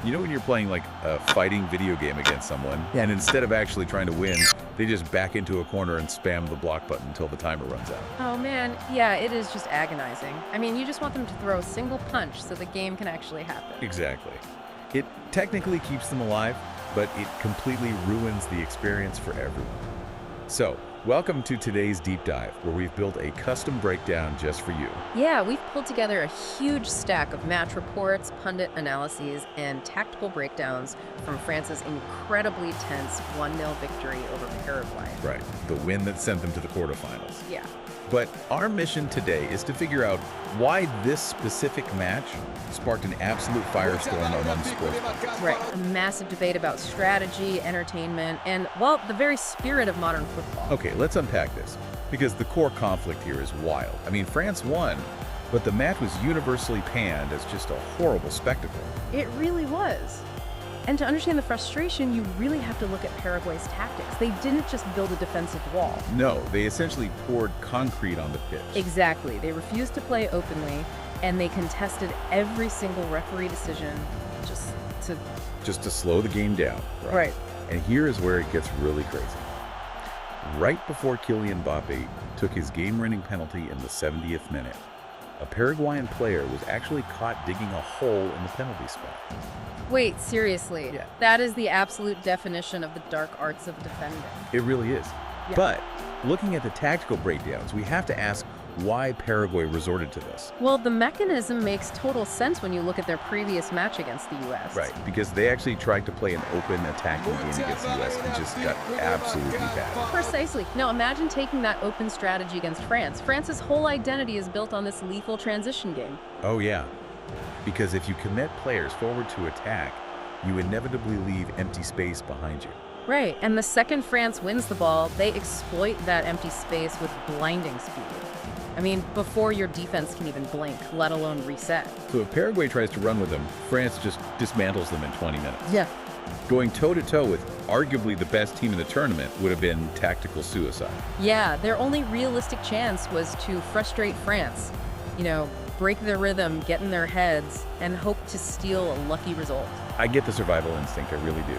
You know when you're playing like a fighting video game against someone, Yeah. and instead of actually trying to win, they just back into a corner and spam the block button until the timer runs out. Oh man, yeah, it is just agonizing. I mean, you just want them to throw a single punch so the game can actually happen. Exactly. It technically keeps them alive, but it completely ruins the experience for everyone. So, welcome to today's deep dive, where we've built a custom breakdown just for you. Yeah, we've pulled together a huge stack of match reports, pundit analyses, and tactical breakdowns from France's incredibly tense 1-0 victory over Paraguay. Right, the win that sent them to the quarterfinals. Yeah. But our mission today is to figure out why this specific match sparked an absolute firestorm among sports. Right. A massive debate about strategy, entertainment, and, well, the very spirit of modern football. Okay, let's unpack this, because the core conflict here is wild. I mean, France won, but the match was universally panned as just a horrible spectacle. It really was. And to understand the frustration, you really have to look at Paraguay's tactics. They didn't just build a defensive wall. No, they essentially poured concrete on the pitch. Exactly. They refused to play openly, and they contested every single referee decision Just to slow the game down. Right. And here is where it gets really crazy. Right before Kylian Mbappé took his game-winning penalty in the 70th minute, a Paraguayan player was actually caught digging a hole in the penalty spot. Wait, seriously? Yeah. That is the absolute definition of the dark arts of defending. It really is. Yeah. But looking at the tactical breakdowns, we have to ask why Paraguay resorted to this. Well, the mechanism makes total sense when you look at their previous match against the U.S. Right, because they actually tried to play an open attacking game against the U.S. and just got absolutely bad. Precisely. Now imagine taking that open strategy against France. France's whole identity is built on this lethal transition game. Oh yeah, because if you commit players forward to attack, you inevitably leave empty space behind you. Right, and the second France wins the ball, they exploit that empty space with blinding speed. I mean, before your defense can even blink, let alone reset. So if Paraguay tries to run with them, France just dismantles them in 20 minutes. Yeah. Going toe-to-toe with arguably the best team in the tournament would have been tactical suicide. Yeah, their only realistic chance was to frustrate France. You know, break their rhythm, get in their heads, and hope to steal a lucky result. I get the survival instinct, I really do.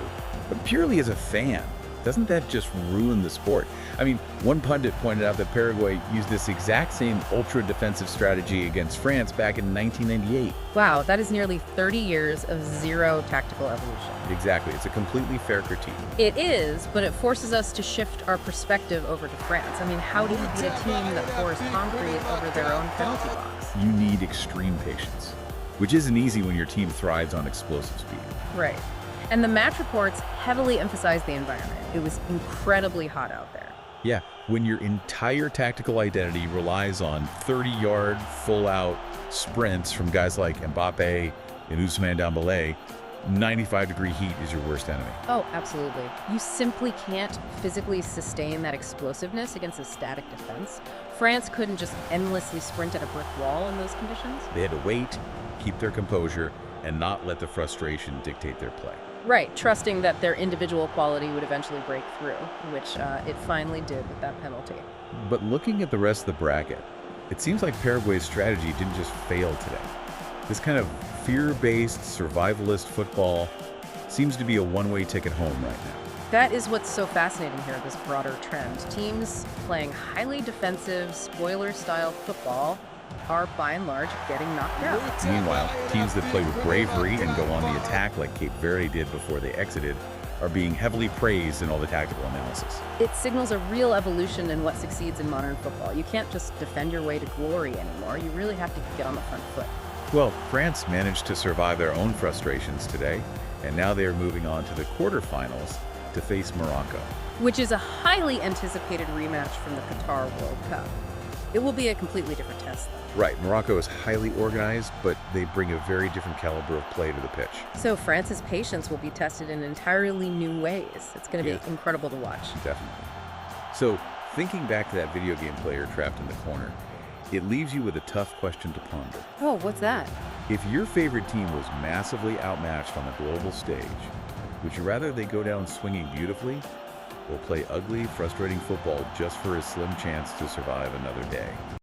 But purely as a fan, doesn't that just ruin the sport? I mean, one pundit pointed out that Paraguay used this exact same ultra-defensive strategy against France back in 1998. Wow, that is nearly 30 years of zero tactical evolution. Exactly, it's a completely fair critique. It is, but it forces us to shift our perspective over to France. I mean, how do you beat a team that pours concrete over their own penalty box? You need extreme patience, which isn't easy when your team thrives on explosive speed. Right. And the match reports heavily emphasize the environment. It was incredibly hot out there. Yeah, when your entire tactical identity relies on 30-yard, full-out sprints from guys like Mbappé and Ousmane Dembélé, 95-degree heat is your worst enemy. Oh, absolutely. You simply can't physically sustain that explosiveness against a static defense. France couldn't just endlessly sprint at a brick wall in those conditions. They had to wait, keep their composure, and not let the frustration dictate their play. Right, trusting that their individual quality would eventually break through, which it finally did with that penalty. But looking at the rest of the bracket, it seems like Paraguay's strategy didn't just fail today. This kind of fear-based, survivalist football seems to be a one-way ticket home right now. That is what's so fascinating here, this broader trend. Teams playing highly defensive, spoiler-style football are, by and large, getting knocked out. Meanwhile, teams that play with bravery and go on the attack like Cape Verde did before they exited are being heavily praised in all the tactical analysis. It signals a real evolution in what succeeds in modern football. You can't just defend your way to glory anymore. You really have to get on the front foot. Well, France managed to survive their own frustrations today, and now they are moving on to the quarterfinals to face Morocco. Which is a highly anticipated rematch from the Qatar World Cup. It will be a completely different test, though. Right, Morocco is highly organized, but they bring a very different caliber of play to the pitch. So France's patience will be tested in entirely new ways. It's going to Yeah. be incredible to watch. Definitely. So, thinking back to that video game player trapped in the corner, it leaves you with a tough question to ponder. Oh, what's that? If your favorite team was massively outmatched on a global stage, would you rather they go down swinging beautifully or play ugly, frustrating football just for a slim chance to survive another day?